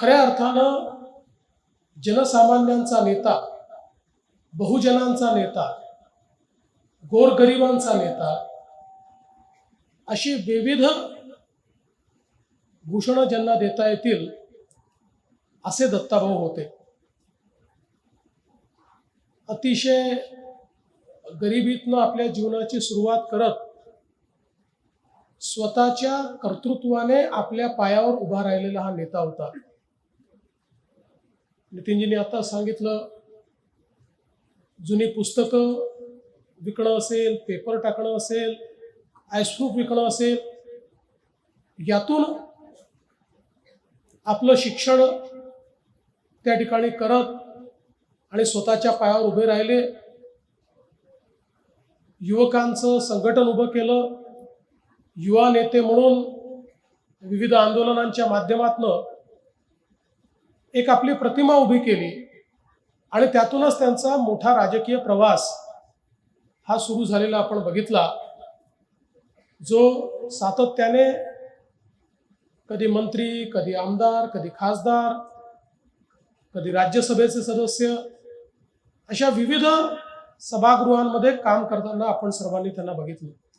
खऱ्या अर्थानं जनसामान्यांचा नेता, बहुजनांचा नेता, गोरगरिबांचा नेता अशी विविध भूषणं ज्यांना देता येतील असे दत्ताभाऊ होते. अतिशय गरिबीतनं आपल्या जीवनाची सुरुवात करत स्वतःच्या कर्तृत्वाने आपल्या पायावर उभा राहिलेला हा नेता होता. नितीनजींनी आता सांगितलं, जुनी पुस्तकं विकणं असेल, पेपर टाकणं असेल, आईस्प्रूफ विकणं असेल, यातून आपलं शिक्षण त्या ठिकाणी करत आणि स्वतःच्या पायावर उभे राहिले. युवकांचं संघटन उभं केलं. युवा नेते म्हणून विविध आंदोलनांच्या माध्यमातून एक आपली प्रतिमा उभी केली आणि त्यातूनच त्यांचा मोठा राजकीय प्रवास हा सुरू झालेला आपण बघितला, जो सातत्याने कधी मंत्री, कधी आमदार, कधी खासदार, कधी राज्यसभेचे सदस्य अशा विविध सभागृहांमध्ये काम करताना आपण सर्वांनी त्यांना बघितलं.